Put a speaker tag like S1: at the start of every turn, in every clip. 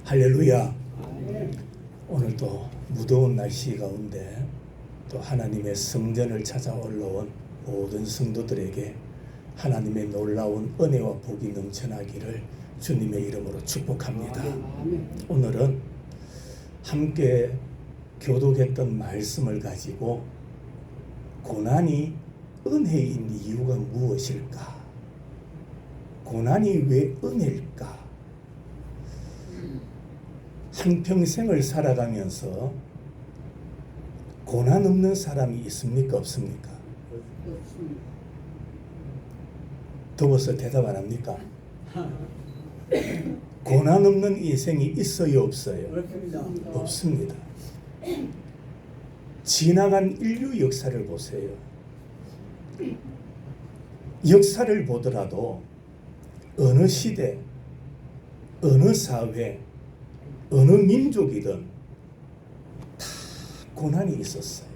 S1: 할렐루야. 오늘 또 무더운 날씨 가운데 또 하나님의 성전을 찾아 올라온 모든 성도들에게 하나님의 놀라운 은혜와 복이 넘쳐나기를 주님의 이름으로 축복합니다. 오늘은 함께 교독했던 말씀을 가지고 고난이 은혜인 이유가 무엇일까? 고난이 왜 은혜일까? 한평생을 살아가면서 고난 없는 사람이 있습니까? 없습니까? 더워서 대답 안 합니까? 고난 없는 인생이 있어요? 없어요? 없습니다. 지나간 인류 역사를 보세요. 역사를 보더라도 어느 시대, 어느 사회, 어느 민족이든 다 고난이 있었어요.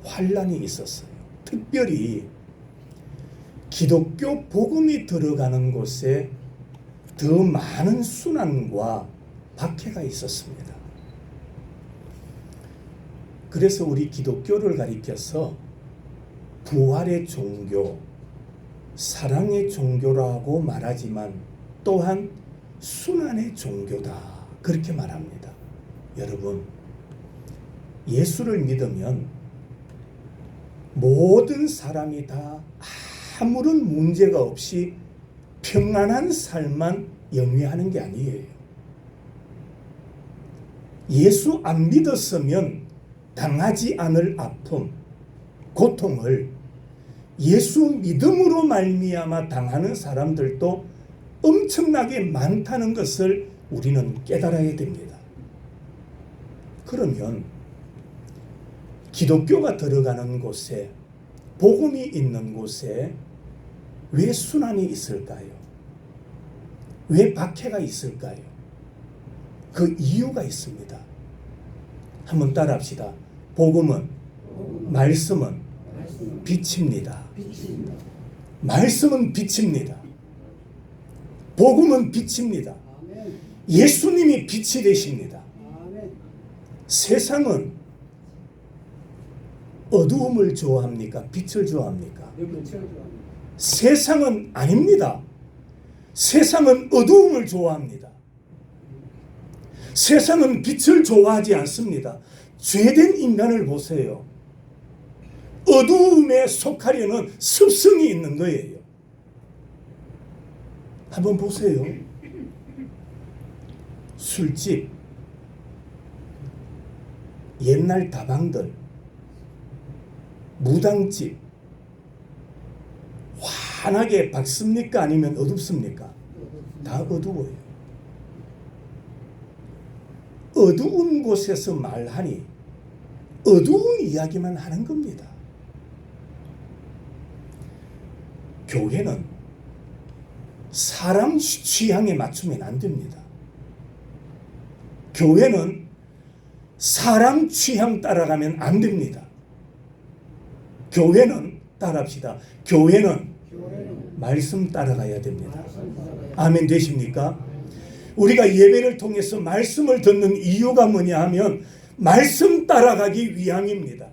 S1: 환난이 있었어요. 특별히 기독교 복음이 들어가는 곳에 더 많은 순환과 박해가 있었습니다. 그래서 우리 기독교를 가리켜서 부활의 종교, 사랑의 종교라고 말하지만 또한 순환의 종교다, 그렇게 말합니다. 여러분, 예수를 믿으면 모든 사람이 다 아무런 문제가 없이 평안한 삶만 영위하는 게 아니에요. 예수 안 믿었으면 당하지 않을 아픔, 고통을 예수 믿음으로 말미암아 당하는 사람들도 엄청나게 많다는 것을 우리는 깨달아야 됩니다. 그러면 기독교가 들어가는 곳에, 복음이 있는 곳에 왜 순환이 있을까요? 왜 박해가 있을까요? 그 이유가 있습니다. 한번 따라합시다. 복음은, 말씀은 빛입니다. 말씀은 빛입니다. 복음은 빛입니다. 예수님이 빛이 되십니다. 세상은 어두움을 좋아합니까? 빛을 좋아합니까? 세상은 아닙니다. 세상은 어두움을 좋아합니다. 세상은 빛을 좋아하지 않습니다. 죄된 인간을 보세요. 어두움에 속하려는 습성이 있는 거예요. 한번 보세요. 술집, 옛날 다방들, 무당집, 환하게 밝습니까? 아니면 어둡습니까? 다 어두워요. 어두운 곳에서 말하니 어두운 이야기만 하는 겁니다. 교회는 사람 취향에 맞추면 안 됩니다. 교회는 사람 취향 따라가면 안 됩니다. 교회는, 따라합시다. 교회는 말씀 따라가야 됩니다. 아멘 되십니까? 우리가 예배를 통해서 말씀을 듣는 이유가 뭐냐 하면 말씀 따라가기 위함입니다.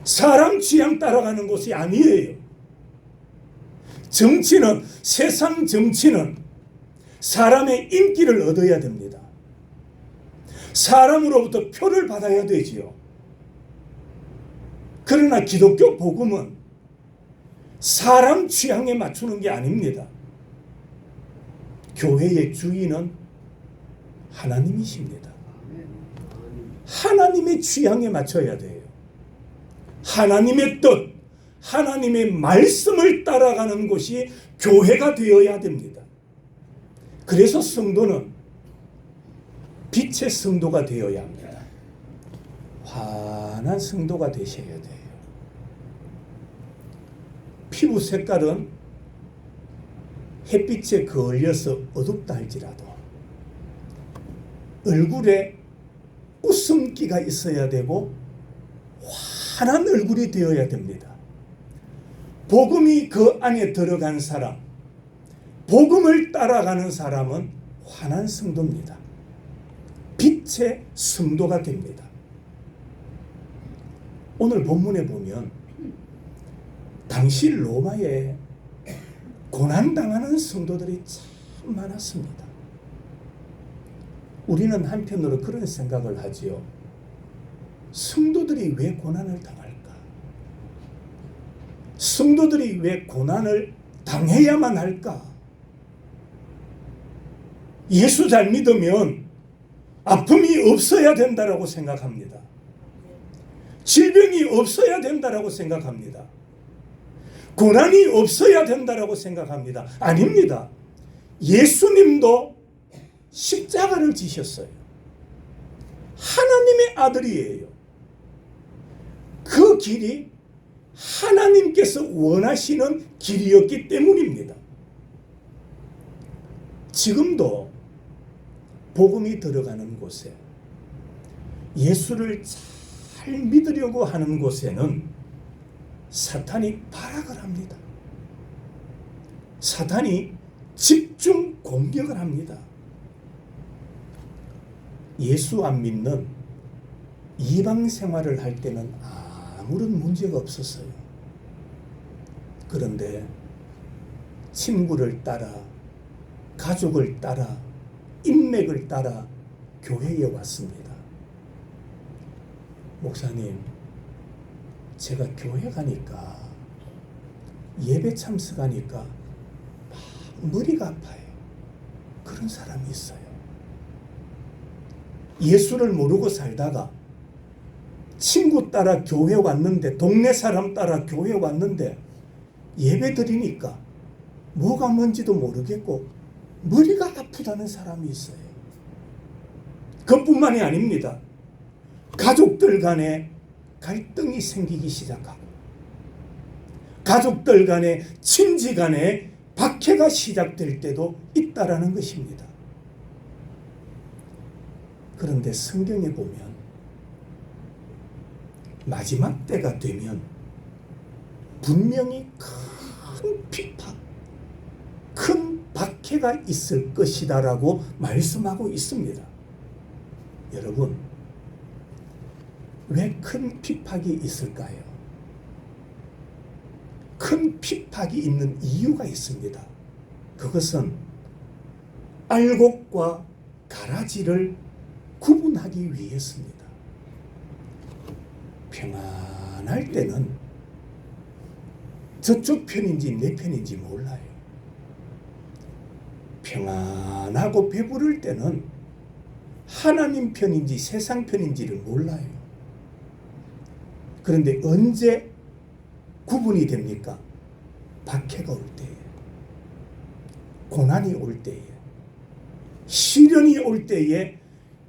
S1: 사람 취향 따라가는 것이 아니에요. 정치는, 세상 정치는 사람의 인기를 얻어야 됩니다. 사람으로부터 표를 받아야 되지요. 그러나 기독교 복음은 사람 취향에 맞추는 게 아닙니다. 교회의 주인은 하나님이십니다. 하나님의 취향에 맞춰야 돼요. 하나님의 뜻, 하나님의 말씀을 따라가는 것이 교회가 되어야 됩니다. 그래서 성도는 빛의 성도가 되어야 합니다. 환한 성도가 되셔야 돼요. 피부 색깔은 햇빛에 걸려서 어둡다 할지라도 얼굴에 웃음기가 있어야 되고 환한 얼굴이 되어야 됩니다. 복음이 그 안에 들어간 사람, 복음을 따라가는 사람은 환한 성도입니다. 빛의 성도가 됩니다. 오늘 본문에 보면 당시 로마에 고난당하는 성도들이 참 많았습니다. 우리는 한편으로 그런 생각을 하지요. 성도들이 왜 고난을 당할까? 성도들이 왜 고난을 당해야만 할까? 예수 잘 믿으면 아픔이 없어야 된다라고 생각합니다. 질병이 없어야 된다라고 생각합니다. 고난이 없어야 된다라고 생각합니다. 아닙니다. 예수님도 십자가를 지셨어요. 하나님의 아들이에요. 그 길이 하나님께서 원하시는 길이었기 때문입니다. 지금도 복음이 들어가는 곳에, 예수를 잘 믿으려고 하는 곳에는 사탄이 발악을 합니다. 사탄이 집중 공격을 합니다. 예수 안 믿는 이방 생활을 할 때는 아무런 문제가 없었어요. 그런데 친구를 따라, 가족을 따라, 인맥을 따라 교회에 왔습니다. 목사님, 제가 교회 가니까, 예배 참석하니까 머리가 아파요. 그런 사람이 있어요. 예수를 모르고 살다가 친구 따라 교회 왔는데, 동네 사람 따라 교회 왔는데 예배 드리니까 뭐가 뭔지도 모르겠고 머리가 아프다는 사람이 있어요. 그것뿐만이 아닙니다. 가족들 간에 갈등이 생기기 시작하고, 가족들 간에, 친지 간에 박해가 시작될 때도 있다라는 것입니다. 그런데 성경에 보면 마지막 때가 되면 분명히 큰 비판, 큰 박해가 있을 것이다라고 말씀하고 있습니다. 여러분, 왜 큰 핍박이 있을까요? 큰 핍박이 있는 이유가 있습니다. 그것은 알곡과 가라지를 구분하기 위해서입니다. 평안할 때는 저쪽 편인지 내 편인지 몰라요. 평안하고 배부를 때는 하나님 편인지 세상 편인지를 몰라요. 그런데 언제 구분이 됩니까? 박해가 올 때에, 고난이 올 때에, 시련이 올 때에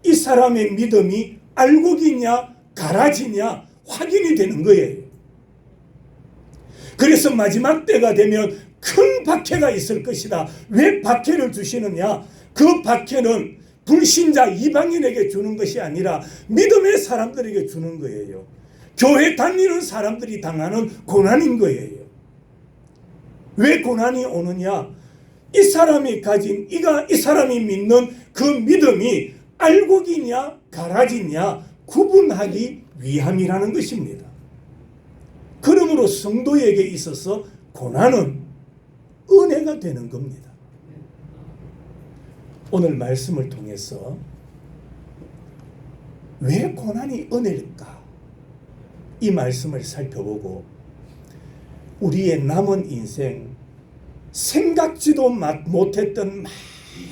S1: 이 사람의 믿음이 알곡이냐 가라지냐 확인이 되는 거예요. 그래서 마지막 때가 되면 큰 박해가 있을 것이다. 왜 박해를 주시느냐? 그 박해는 불신자 이방인에게 주는 것이 아니라 믿음의 사람들에게 주는 거예요. 교회 다니는 사람들이 당하는 고난인 거예요. 왜 고난이 오느냐? 이 사람이 가진, 이 사람이 믿는 그 믿음이 알곡이냐 가라지냐 구분하기 위함이라는 것입니다. 그러므로 성도에게 있어서 고난은 은혜가 되는 겁니다. 오늘 말씀을 통해서 왜 고난이 은혜일까? 이 말씀을 살펴보고 우리의 남은 인생, 생각지도 못했던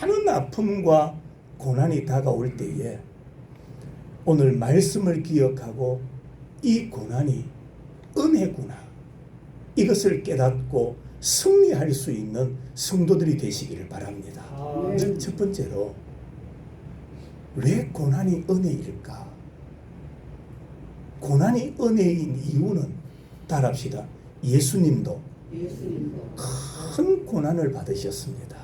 S1: 많은 아픔과 고난이 다가올 때에 오늘 말씀을 기억하고 이 고난이 은혜구나, 이것을 깨닫고 승리할 수 있는 성도들이 되시기를 바랍니다. 첫 번째로, 왜 고난이 은혜일까? 고난이 은혜인 이유는 따라합시다. 예수님도 큰 고난을 받으셨습니다.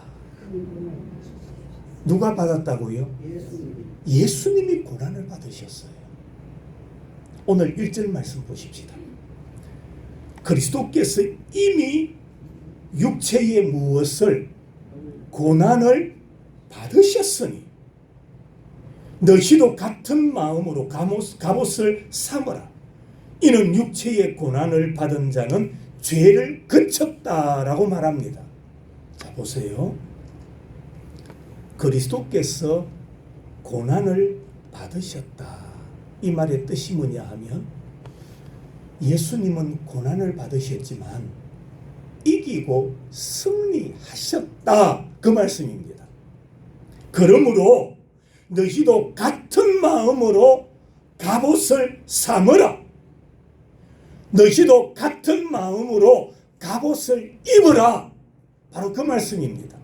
S1: 누가 받았다고요? 예수님이 고난을 받으셨어요. 오늘 1절 말씀 보십시다. 그리스도께서 이미 육체의 무엇을 고난을 받으셨으니 너희도 같은 마음으로 갑옷을 삼으라. 이는 육체의 고난을 받은 자는 죄를 그쳤다라고 말합니다. 자, 보세요. 그리스도께서 고난을 받으셨다. 이 말의 뜻이 뭐냐 하면 예수님은 고난을 받으셨지만 이기고 승리하셨다. 그 말씀입니다. 그러므로 너희도 같은 마음으로 갑옷을 삼으라. 너희도 같은 마음으로 갑옷을 입으라. 바로 그 말씀입니다.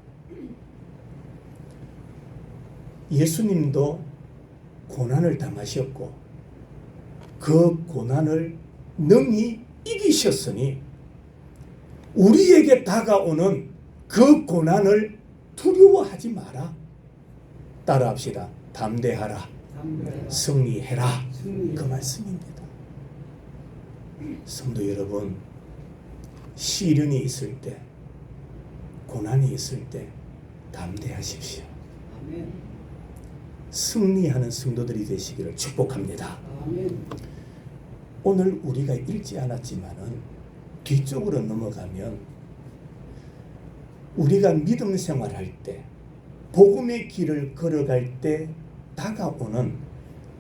S1: 예수님도 고난을 당하셨고 그 고난을 능히 이기셨으니 우리에게 다가오는 그 고난을 두려워하지 마라. 따라합시다. 담대하라. 승리해라. 그 말씀입니다. 성도 여러분, 시련이 있을 때, 고난이 있을 때 담대하십시오. 승리하는 성도들이 되시기를 축복합니다. 오늘 우리가 읽지 않았지만은 뒤쪽으로 넘어가면 우리가 믿음 생활할 때, 복음의 길을 걸어갈 때 다가오는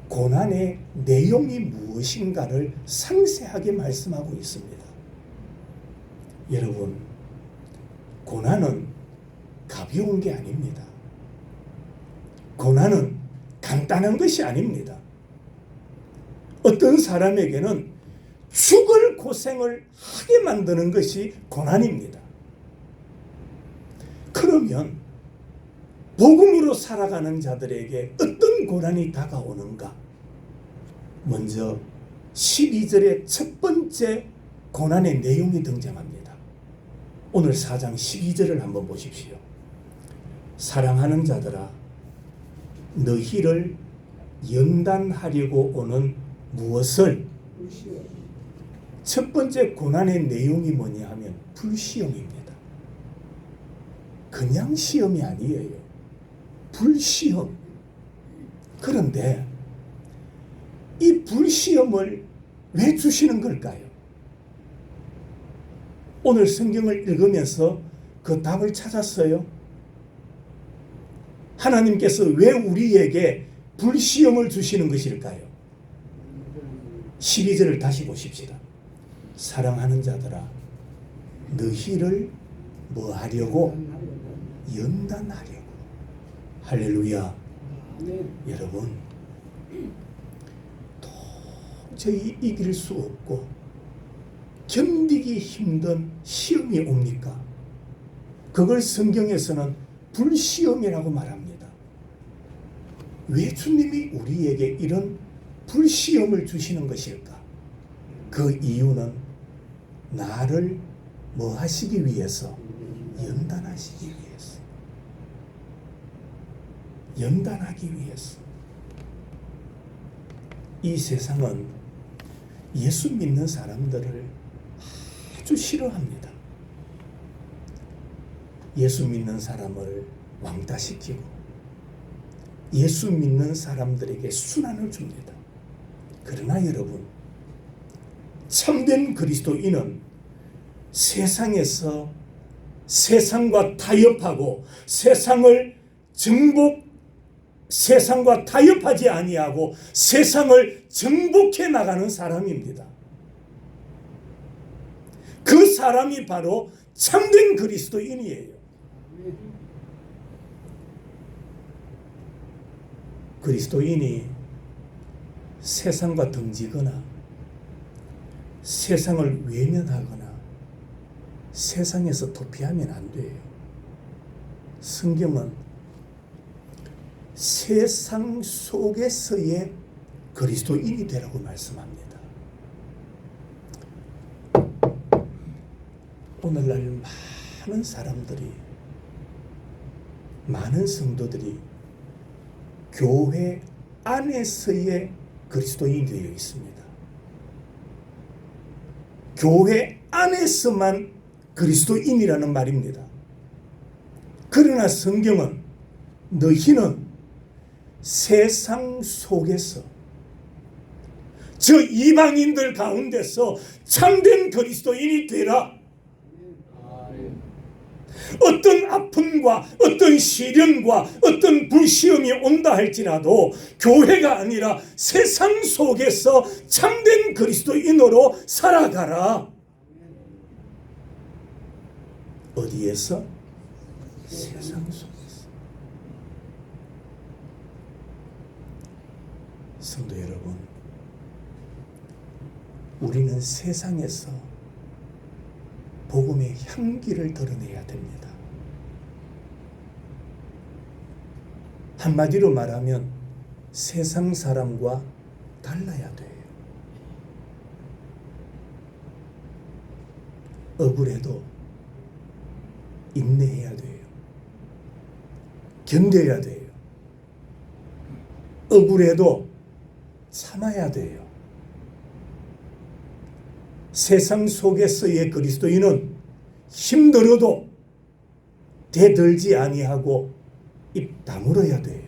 S1: 고난의 내용이 무엇인가를 상세하게 말씀하고 있습니다. 여러분, 고난은 가벼운 게 아닙니다. 고난은 간단한 것이 아닙니다. 어떤 사람에게는 죽을 고생을 하게 만드는 것이 고난입니다. 그러면 복음으로 살아가는 자들에게 어떤 고난이 다가오는가? 먼저 12절의 첫 번째 고난의 내용이 등장합니다. 오늘 4장 12절을 한번 보십시오. 사랑하는 자들아, 너희를 연단하려고 오는 무엇을? 첫 번째 고난의 내용이 뭐냐 하면 불시험입니다. 그냥 시험이 아니에요. 불시험. 그런데 이 불시험을 왜 주시는 걸까요? 오늘 성경을 읽으면서 그 답을 찾았어요. 하나님께서 왜 우리에게 불시험을 주시는 것일까요? 12절을 다시 보십시다. 사랑하는 자들아, 너희를 뭐 하려고? 연단하려고. 할렐루야. 여러분, 도저히 이길 수 없고 견디기 힘든 시험이 옵니까? 그걸 성경에서는 불시험이라고 말합니다. 왜 주님이 우리에게 이런 불시험을 주시는 것일까? 그 이유는 나를 뭐 하시기 위해서? 연단하시기 위해서. 연단하기 위해서. 이 세상은 예수 믿는 사람들을 아주 싫어합니다. 예수 믿는 사람을 왕따시키고 예수 믿는 사람들에게 순환을 줍니다. 그러나 여러분, 참된 그리스도인은 세상에서 세상과 타협하고 세상과 타협하지 아니하고 세상을 정복해 나가는 사람입니다. 그 사람이 바로 참된 그리스도인이에요. 그리스도인이 세상과 등지거나 세상을 외면하거나 세상에서 도피하면 안 돼요. 성경은 세상 속에서의 그리스도인이 되라고 말씀합니다. 오늘날 많은 사람들이, 많은 성도들이 교회 안에서의 그리스도인이 되어 있습니다. 교회 안에서만 그리스도인이라는 말입니다. 그러나 성경은 너희는 세상 속에서 저 이방인들 가운데서 참된 그리스도인이 되라. 어떤 아픔과 어떤 시련과 어떤 불시험이 온다 할지라도 교회가 아니라 세상 속에서 참된 그리스도인으로 살아가라. 어디에서? 세상 속에서. 성도 여러분, 우리는 세상에서 복음의 향기를 드러내야 됩니다. 한마디로 말하면 세상 사람과 달라야 돼요. 억울해도 인내해야 돼요. 견뎌야 돼요. 억울해도 참아야 돼요. 세상 속에서의 그리스도인은 힘들어도 대들지 아니하고 입 다물어야 돼요.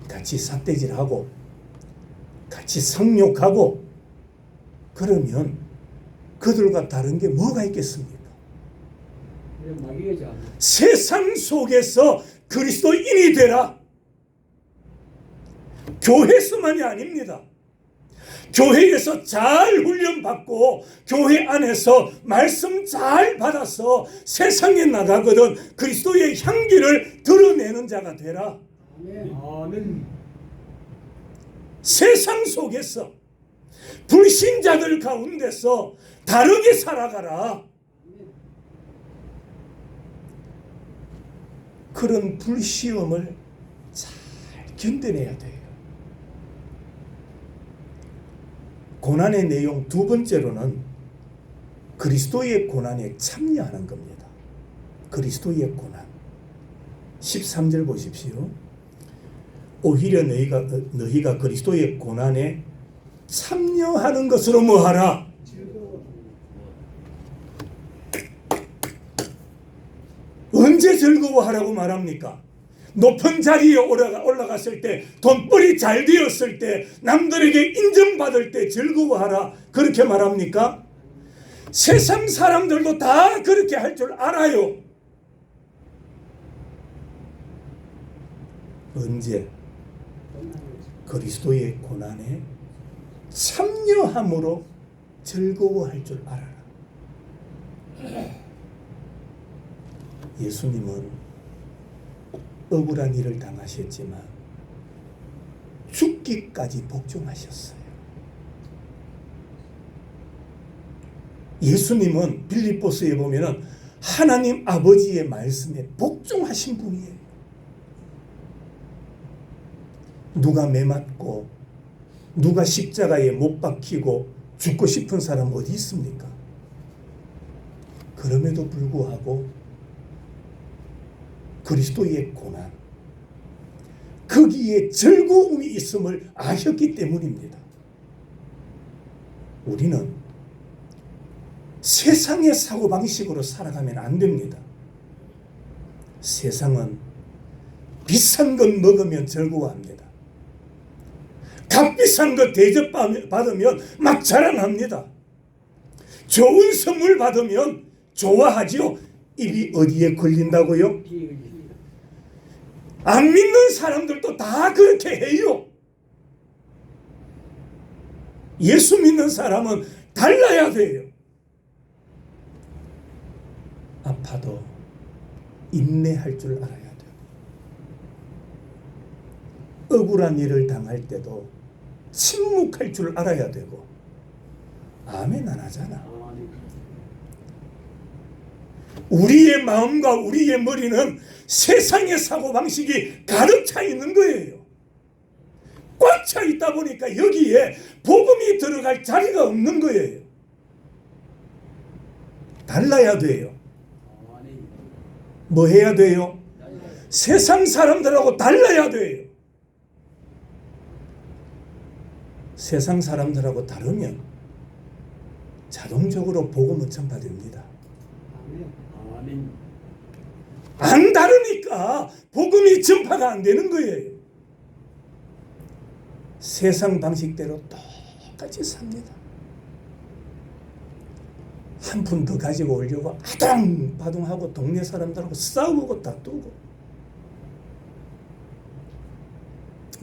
S1: 같이 삿대질하고 같이 성욕하고 그러면 그들과 다른 게 뭐가 있겠습니까? 세상 속에서 그리스도인이 되라. 교회에서만이 아닙니다. 교회에서 잘 훈련받고 교회 안에서 말씀 잘 받아서 세상에 나가거든 그리스도의 향기를 드러내는 자가 되라. 아멘. 세상 속에서 불신자들 가운데서 다르게 살아가라. 그런 불시험을 잘 견뎌내야 돼요. 고난의 내용 두 번째로는 그리스도의 고난에 참여하는 겁니다. 그리스도의 고난. 13절 보십시오. 오히려 너희가 그리스도의 고난에 참여하는 것으로 뭐하라? 언제 즐거워하라고 말합니까? 높은 자리에 올라갔을 때, 돈벌이 잘 되었을 때, 남들에게 인정받을 때 즐거워하라. 그렇게 말합니까? 세상 사람들도 다 그렇게 할 줄 알아요. 언제? 그리스도의 고난에 참여함으로 즐거워할 줄 알아라. 예수님은 억울한 일을 당하셨지만 죽기까지 복종하셨어요. 예수님은 빌립보서에 보면은 하나님 아버지의 말씀에 복종하신 분이에요. 누가 매맞고 누가 십자가에 못 박히고 죽고 싶은 사람 어디 있습니까? 그럼에도 불구하고 그리스도의 고난, 거기에 즐거움이 있음을 아셨기 때문입니다. 우리는 세상의 사고방식으로 살아가면 안 됩니다. 세상은 비싼 것 먹으면 즐거워합니다. 값비싼 것 대접받으면 막 자랑합니다. 좋은 선물 받으면 좋아하지요. 입이 어디에 걸린다고요? 안 믿는 사람들도 다 그렇게 해요. 예수 믿는 사람은 달라야 돼요. 아파도 인내할 줄 알아야 돼요. 억울한 일을 당할 때도 침묵할 줄 알아야 되고. 아멘 안 하잖아. 우리의 마음과 우리의 머리는 세상의 사고방식이 가득 차 있는 거예요. 꽉 차 있다 보니까 여기에 복음이 들어갈 자리가 없는 거예요. 달라야 돼요. 뭐 해야 돼요? 세상 사람들하고 달라야 돼요. 세상 사람들하고 다르면 자동적으로 복음은 전파됩니다. 안 다르니까 복음이 전파가 안 되는 거예요. 세상 방식대로 똑같이 삽니다. 한 푼 더 가지고 오려고 아둥바둥하고 동네 사람들하고 싸우고 다투고.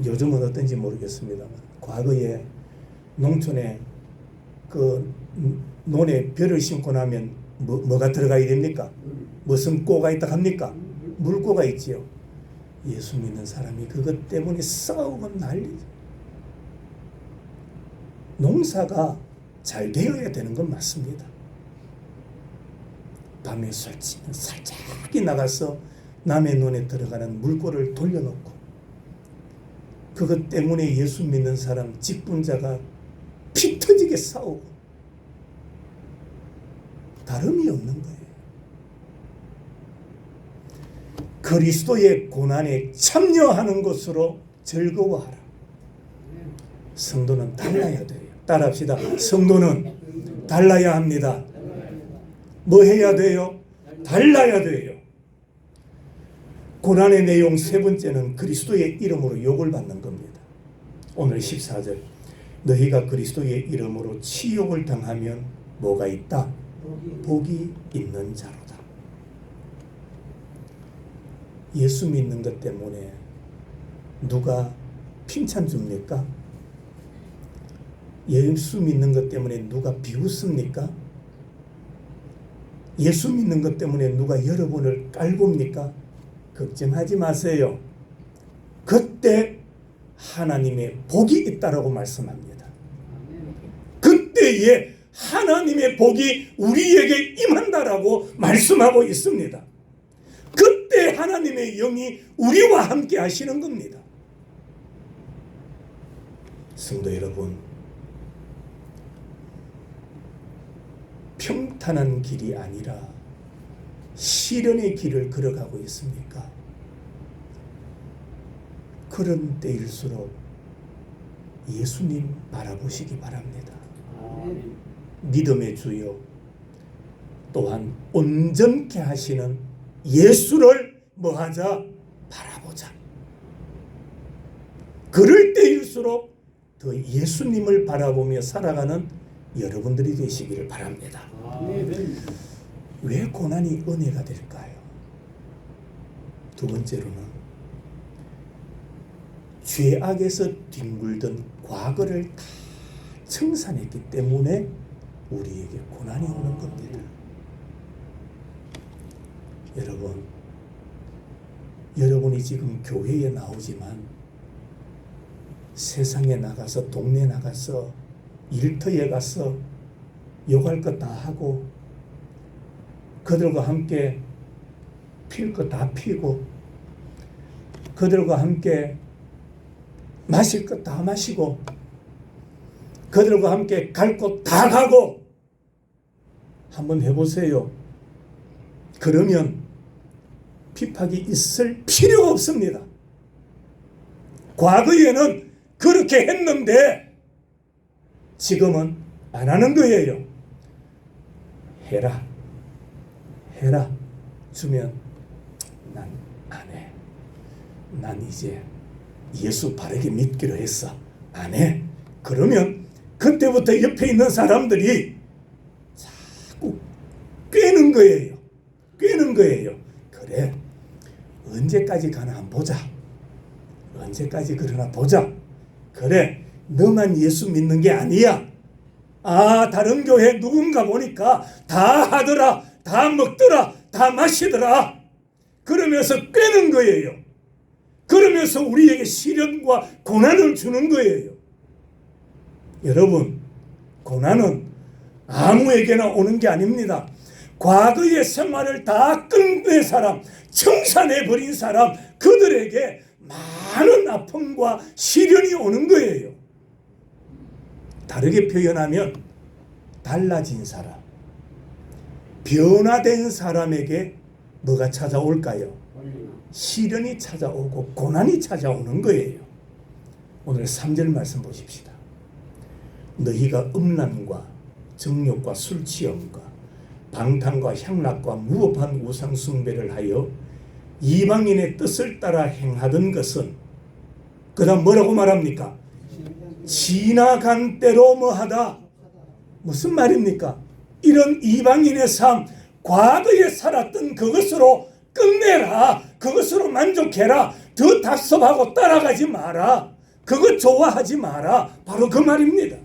S1: 요즘은 어떤지 모르겠습니다만 과거에 농촌에 그 논에 벼를 심고 나면 뭐가 들어가야 됩니까? 무슨 꼬가 있다 합니까? 물꼬가 있지요. 예수 믿는 사람이 그것 때문에 싸우고 난리죠. 농사가 잘 되어야 되는 건 맞습니다. 밤에 살짝이 나가서 남의 논에 들어가는 물꼬를 돌려놓고 그것 때문에 예수 믿는 사람 직분자가 피 터지게 싸우고 다름이 없는 거예요. 그리스도의 고난에 참여하는 것으로 즐거워하라. 성도는 달라야 돼요. 따라합시다. 성도는 달라야 합니다. 뭐 해야 돼요? 달라야 돼요. 고난의 내용 세 번째는 그리스도의 이름으로 욕을 받는 겁니다. 오늘 14절 너희가 그리스도의 이름으로 치욕을 당하면 뭐가 있다? 복이 있는 자로다. 예수 믿는 것 때문에 누가 칭찬 줍니까? 예수 믿는 것 때문에 누가 비웃습니까? 예수 믿는 것 때문에 누가 여러분을 깔봅니까? 걱정하지 마세요. 그때 하나님의 복이 있다라고 말씀합니다. 그때에 하나님의 복이 우리에게 임한다라고 말씀하고 있습니다. 그때 하나님의 영이 우리와 함께 하시는 겁니다. 성도 여러분, 평탄한 길이 아니라 시련의 길을 걸어가고 있습니까? 그런 때일수록 예수님 바라보시기 바랍니다. 믿음의 주요 또한 온전케 하시는 예수를 뭐하자? 바라보자. 그럴 때일수록 더 예수님을 바라보며 살아가는 여러분들이 되시기를 바랍니다. 왜 고난이 은혜가 될까요? 두 번째로는 죄악에서 뒹굴던 과거를 다 청산했기 때문에 우리에게 고난이 오는 겁니다. 여러분이 지금 교회에 나오지만 세상에 나가서 동네 나가서 일터에 가서 욕할 것 다 하고 그들과 함께 필 것 다 피고 그들과 함께 마실 것 다 마시고 그들과 함께 갈 곳 다 가고 한번 해보세요. 그러면 핍박이 있을 필요가 없습니다. 과거에는 그렇게 했는데 지금은 안 하는 거예요. 해라 주면 난 안 해. 난 이제 예수 바르게 믿기로 했어. 안 해. 그러면 그때부터 옆에 있는 사람들이 자꾸 꿰는 거예요. 그래, 언제까지 가나 한번 보자. 언제까지 그러나 보자. 그래, 너만 예수 믿는 게 아니야. 다른 교회 누군가 보니까 다 하더라, 다 먹더라, 다 마시더라. 그러면서 꿰는 거예요. 그러면서 우리에게 시련과 고난을 주는 거예요. 여러분, 고난은 아무에게나 오는 게 아닙니다. 과거의 생활을 다 끝낸 사람, 청산해버린 사람, 그들에게 많은 아픔과 시련이 오는 거예요. 다르게 표현하면 달라진 사람, 변화된 사람에게 뭐가 찾아올까요? 시련이 찾아오고 고난이 찾아오는 거예요. 오늘 3절 말씀 보십시다. 너희가 음란과 정욕과 술취험과 방탕과 향락과 무법한 우상 숭배를 하여 이방인의 뜻을 따라 행하던 것은 그 다음 뭐라고 말합니까? 지나간 때로 뭐하다. 무슨 말입니까? 이런 이방인의 삶, 과거에 살았던 그것으로 끝내라. 그것으로 만족해라. 더 답습하고 따라가지 마라. 그거 좋아하지 마라. 바로 그 말입니다.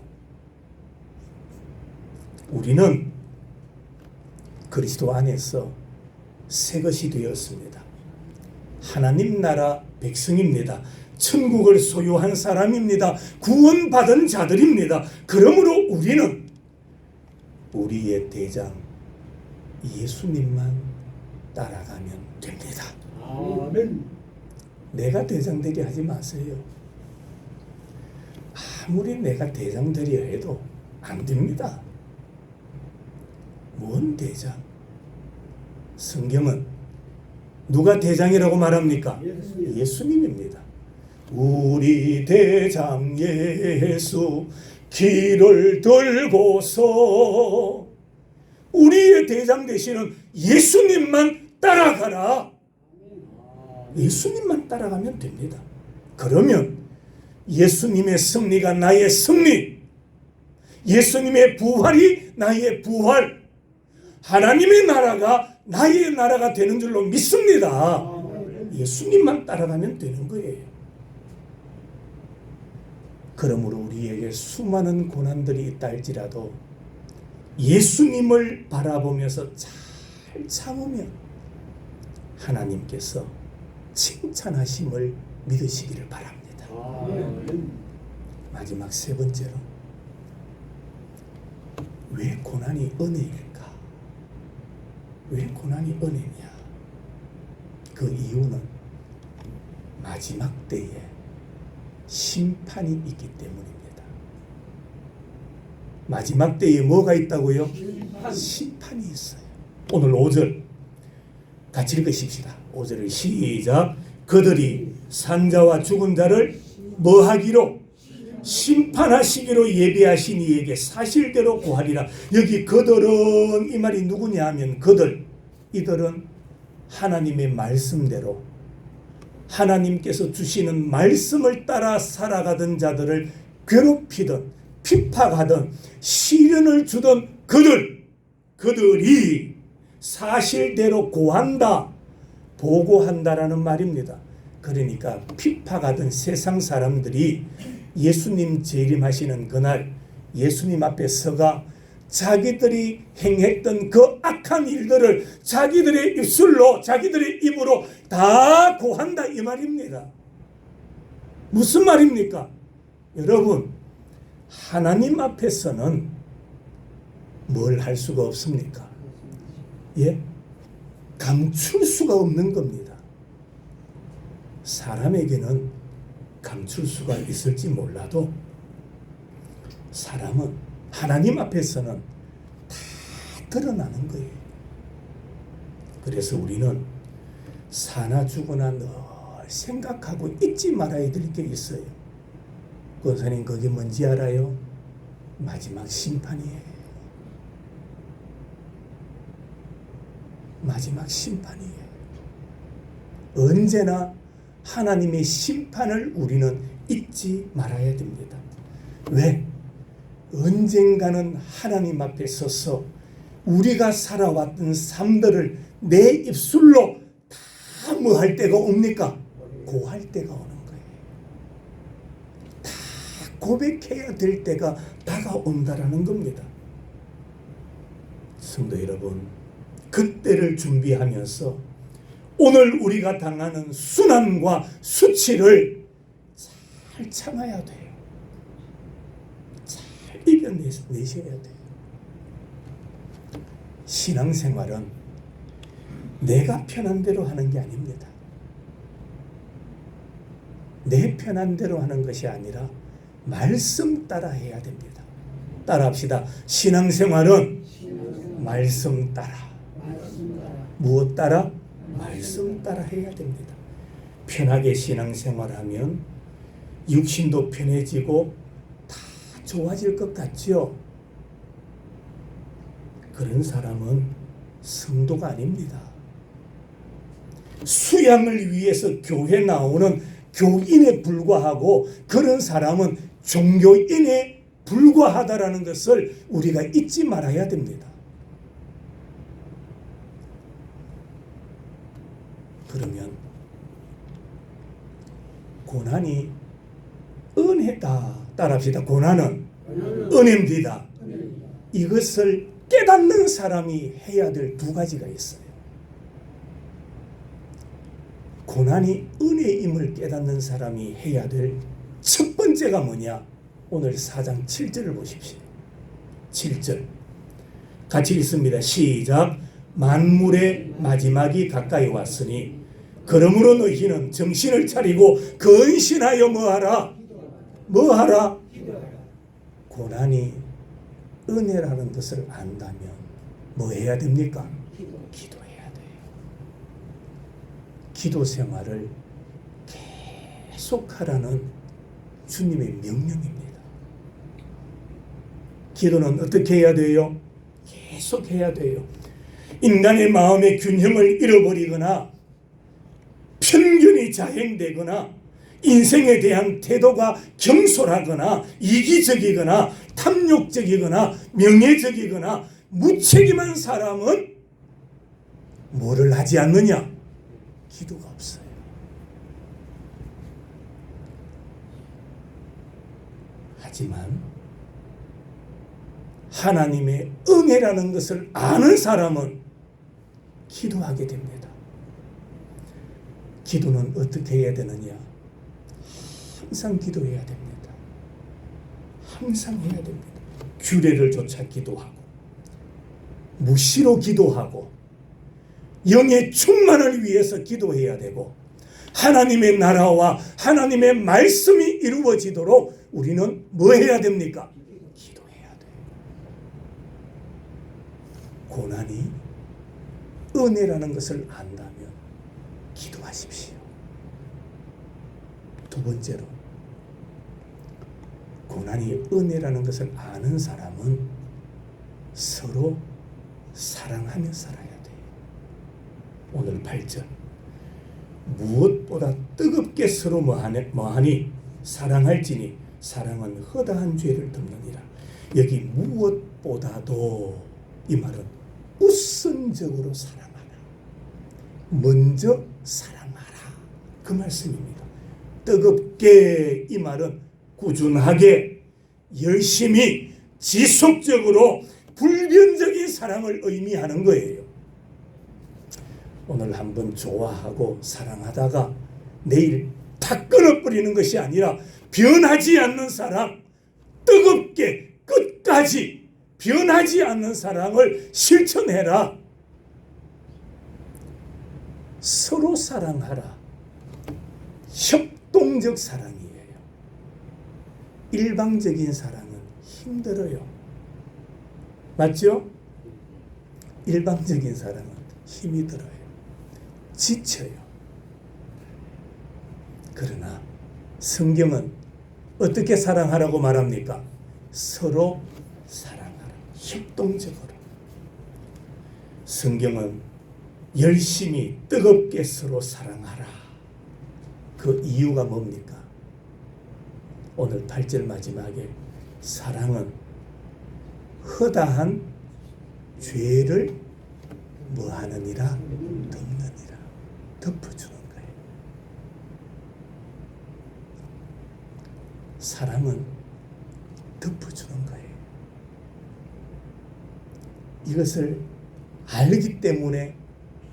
S1: 우리는 그리스도 안에서 새 것이 되었습니다. 하나님 나라 백성입니다. 천국을 소유한 사람입니다. 구원받은 자들입니다. 그러므로 우리는 우리의 대장 예수님만 따라가면 됩니다.
S2: 아멘.
S1: 내가 대장되게 하지 마세요. 아무리 내가 대장되려 해도 안 됩니다. 뭔 대장? 성경은 누가 대장이라고 말합니까? 예수님입니다. 우리 대장 예수 길을 들고서 우리의 대장 되시는 예수님만 따라가라. 예수님만 따라가면 됩니다. 그러면 예수님의 승리가 나의 승리, 예수님의 부활이 나의 부활, 하나님의 나라가 나의 나라가 되는 줄로 믿습니다. 예수님만 따라가면 되는 거예요. 그러므로 우리에게 수많은 고난들이 있다 할지라도 예수님을 바라보면서 잘 참으면 하나님께서 칭찬하심을 믿으시기를 바랍니다. 마지막 세 번째로, 왜 고난이 은혜일까? 왜 고난이 은혜냐? 그 이유는 마지막 때에 심판이 있기 때문입니다. 마지막 때에 뭐가 있다고요? 심판이 있어요. 오늘 5절 같이 읽으십시다. 5절을 시작. 그들이 산자와 죽은 자를 뭐하기로? 심판하시기로 예비하신 이에게 사실대로 구하리라. 여기 그들은 이 말이 누구냐 하면 이들은 하나님의 말씀대로 하나님께서 주시는 말씀을 따라 살아가던 자들을 괴롭히던 핍박하던 시련을 주던 그들이 사실대로 고한다, 보고한다라는 말입니다. 그러니까 핍박하던 세상 사람들이 예수님 재림하시는 그날 예수님 앞에 서가 자기들이 행했던 그 악한 일들을 자기들의 입술로, 자기들의 입으로 다 고한다 이 말입니다. 무슨 말입니까? 여러분, 하나님 앞에서는 뭘 할 수가 없습니까? 예? 감출 수가 없는 겁니다. 사람에게는 감출 수가 있을지 몰라도 사람은 하나님 앞에서는 다 드러나는 거예요. 그래서 우리는 사나 죽으나 늘 생각하고 잊지 말아야 될 게 있어요. 권사님, 그게 뭔지 알아요? 마지막 심판이에요. 마지막 심판이에요. 언제나 하나님의 심판을 우리는 잊지 말아야 됩니다. 왜? 언젠가는 하나님 앞에 서서 우리가 살아왔던 삶들을 내 입술로 다 뭐 할 때가 옵니까? 고할 때가 오는 거예요. 다 고백해야 될 때가 다가온다라는 겁니다. 성도 여러분, 그때를 준비하면서 오늘 우리가 당하는 순환과 수치를 잘 참아야 돼요. 잘 이겨내셔야 돼요. 신앙생활은 내가 편한 대로 하는 게 아닙니다. 내 편한 대로 하는 것이 아니라 말씀 따라 해야 됩니다. 따라합시다. 신앙생활은 말씀 따라. 무엇 따라? 말씀 따라 해야 됩니다. 편하게 신앙생활하면 육신도 편해지고 다 좋아질 것 같죠? 그런 사람은 성도가 아닙니다. 수양을 위해서 교회 나오는 교인에 불과하고 그런 사람은 종교인에 불과하다라는 것을 우리가 잊지 말아야 됩니다. 그러면 고난이 은혜다. 따라합시다. 고난은 은혜입니다. 이것을 깨닫는 사람이 해야 될 두 가지가 있어요. 고난이 은혜임을 깨닫는 사람이 해야 될 첫 번째가 뭐냐? 오늘 4장 7절을 보십시오. 7절 같이 읽습니다. 시작. 만물의 마지막이 가까이 왔으니 그러므로 너희는 정신을 차리고 근신하여 뭐하라? 뭐하라? 고난이 은혜라는 것을 안다면 뭐 해야 됩니까? 기도해야 돼요. 기도 생활을 계속하라는 주님의 명령입니다. 기도는 어떻게 해야 돼요? 계속 해야 돼요. 인간의 마음의 균형을 잃어버리거나 편견이 자행되거나 인생에 대한 태도가 경솔하거나 이기적이거나 탐욕적이거나 명예적이거나 무책임한 사람은 뭐를 하지 않느냐? 기도가 없어요. 하지만 하나님의 은혜라는 것을 아는 사람은 기도하게 됩니다. 기도는 어떻게 해야 되느냐? 항상 기도해야 됩니다. 항상 해야 됩니다. 규례를 쫓아 기도하고 무시로 기도하고 영의 충만을 위해서 기도해야 되고 하나님의 나라와 하나님의 말씀이 이루어지도록 우리는 뭐 해야 됩니까? 기도해야 돼요. 고난이 은혜라는 것을 안다면 기도하십시오. 두 번째로 고난이 은혜라는 것을 아는 사람은 서로 사랑하며 살아야 돼요. 오늘 8절 무엇보다 뜨겁게 서로 뭐하니 사랑할지니 사랑은 허다한 죄를 덮느니라. 여기 무엇보다도 이 말은 우선적으로 사랑하라. 먼저 사랑하라. 그 말씀입니다. 뜨겁게 이 말은 꾸준하게 열심히 지속적으로 불변적인 사랑을 의미하는 거예요. 오늘 한번 좋아하고 사랑하다가 내일 다 끊어버리는 것이 아니라 변하지 않는 사랑, 뜨겁게 끝까지 변하지 않는 사랑을 실천해라. 서로 사랑하라. 협동적 사랑이에요. 일방적인 사랑은 힘들어요. 맞죠? 일방적인 사랑은 힘이 들어요. 지쳐요. 그러나 성경은 어떻게 사랑하라고 말합니까? 서로 사랑하라. 협동적으로. 성경은 열심히 뜨겁게 서로 사랑하라. 그 이유가 뭡니까? 오늘 8절 마지막에 사랑은 허다한 죄를 뭐하느니라? 덮느니라. 덮어주는 거예요. 사랑은 덮어주는 거예요. 이것을 알기 때문에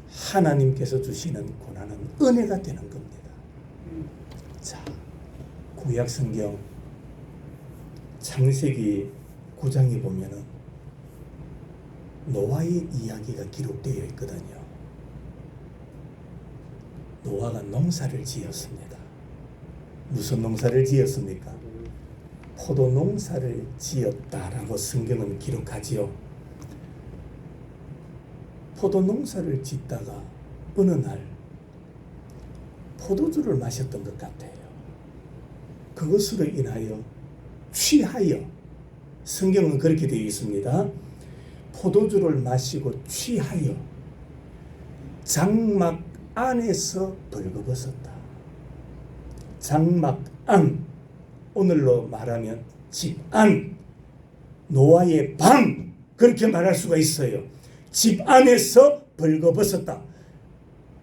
S1: 하나님께서 주시는 고난은 은혜가 되는 겁니다. 자, 구약 성경 창세기 9장에 보면은 노아의 이야기가 기록되어 있거든요. 노아가 농사를 지었습니다. 무슨 농사를 지었습니까? 포도 농사를 지었다라고 성경은 기록하지요. 포도 농사를 짓다가 어느 날 포도주를 마셨던 것 같아요. 그것으로 인하여 취하여, 성경은 그렇게 되어 있습니다. 포도주를 마시고 취하여 장막 안에서 벌거벗었다. 장막 안, 오늘로 말하면 집 안, 노아의 방, 그렇게 말할 수가 있어요. 집 안에서 벌거벗었다.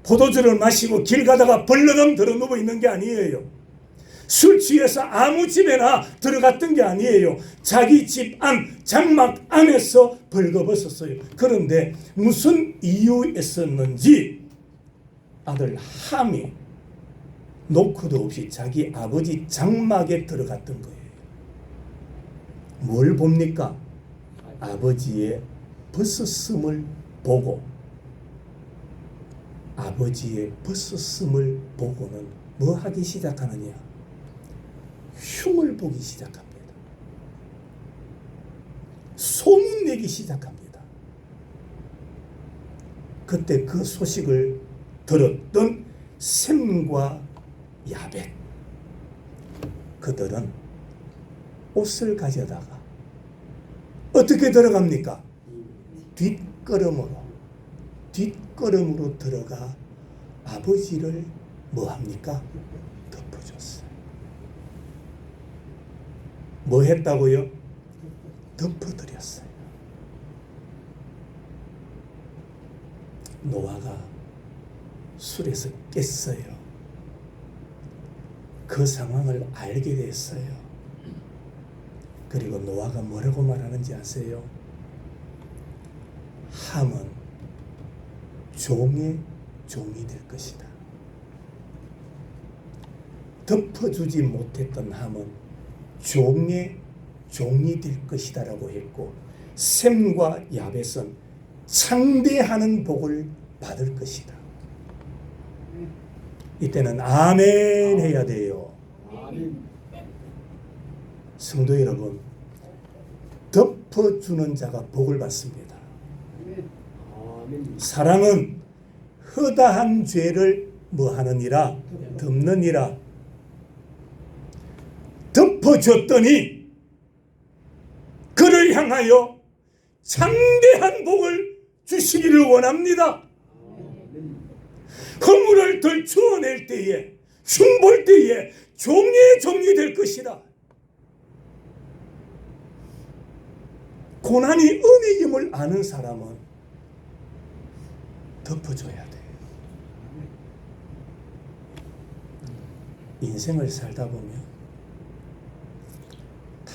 S1: 포도주를 마시고 길 가다가 벌러덩 들어 누워 있는 게 아니에요. 술 취해서 아무 집에나 들어갔던 게 아니에요. 자기 집 안, 장막 안에서 벌거벗었어요. 그런데 무슨 이유였었는지 아들 함이 노크도 없이 자기 아버지 장막에 들어갔던 거예요. 뭘 봅니까? 아버지의 벗었음을 보고, 아버지의 벗었음을 보고는 뭐 하기 시작하느냐? 흉을 보기 시작합니다. 소문내기 시작합니다. 그때 그 소식을 들었던 셈과 야벳, 그들은 옷을 가져다가 어떻게 들어갑니까? 뒷걸음으로 들어가 아버지를 뭐합니까? 덮어줬어요. 뭐 했다고요? 덮어드렸어요. 노아가 술에서 깼어요. 그 상황을 알게 됐어요. 그리고 노아가 뭐라고 말하는지 아세요? 함은 종의 종이 될 것이다. 덮어주지 못했던 함은 종의 종이 될 것이다 라고 했고, 셈과 야벳은 창대하는 복을 받을 것이다. 이때는 아멘 해야 돼요. 성도 여러분, 덮어주는 자가 복을 받습니다. 사랑은 허다한 죄를 뭐하느니라? 덮느니라. 덮어줬더니 그를 향하여 창대한 복을 주시기를 원합니다. 허물을 덜추어낼 때에, 흉볼 때에 종의 종이 될 것이다. 고난이 은혜임을 아는 사람은 덮어줘야 돼요. 인생을 살다 보면 다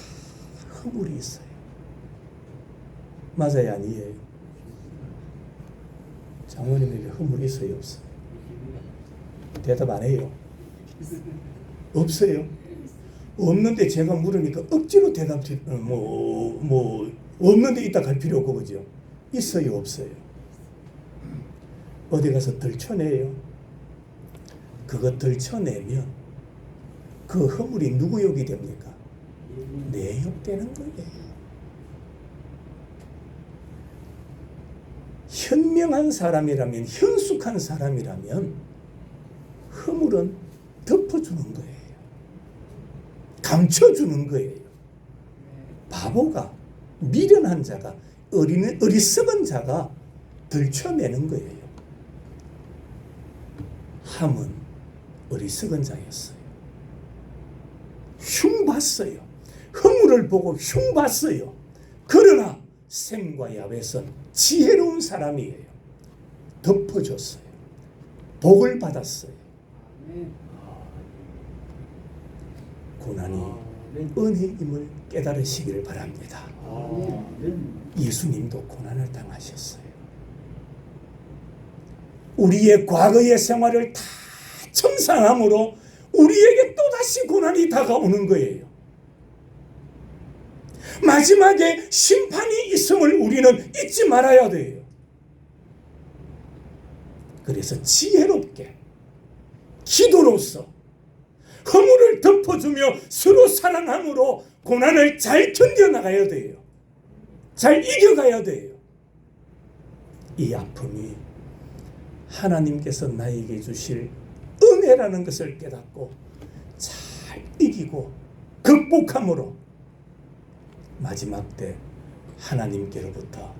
S1: 허물이 있어요. 맞아요, 아니에요? 장모님에게 허물이 있어요, 없어요? 대답 안 해요. 없어요. 없는데 제가 물으니까 억지로 대답, 없는데 있다 갈 필요 없고, 그죠? 있어요, 없어요? 어디 가서 들춰내요. 그거 들춰내면 그 허물이 누구 욕이 됩니까? 내 욕 되는 거예요. 현명한 사람이라면, 현숙한 사람이라면 허물은 덮어주는 거예요. 감춰주는 거예요. 바보가, 미련한 자가, 어리석은 자가 들춰내는 거예요. 함은 어리석은 자였어요. 흉봤어요. 허물을 보고 흉봤어요. 그러나 셈과 야벳은 지혜로운 사람이에요. 덮어줬어요. 복을 받았어요. 고난이 은혜임을 깨달으시기를 바랍니다. 예수님도 고난을 당하셨어요. 우리의 과거의 생활을 다 청산함으로 우리에게 또다시 고난이 다가오는 거예요. 마지막에 심판이 있음을 우리는 잊지 말아야 돼요. 그래서 지혜롭게 기도로서 허물을 덮어주며 서로 사랑함으로 고난을 잘 견뎌나가야 돼요. 잘 이겨가야 돼요. 이 아픔이 하나님께서 나에게 주실 은혜라는 것을 깨닫고 잘 이기고 극복함으로 마지막 때 하나님께로부터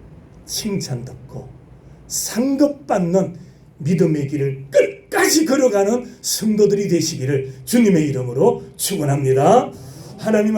S1: 칭찬 듣고 상급받는 믿음의 길을 끝까지 걸어가는 성도들이 되시기를 주님의 이름으로 축원합니다. 하나님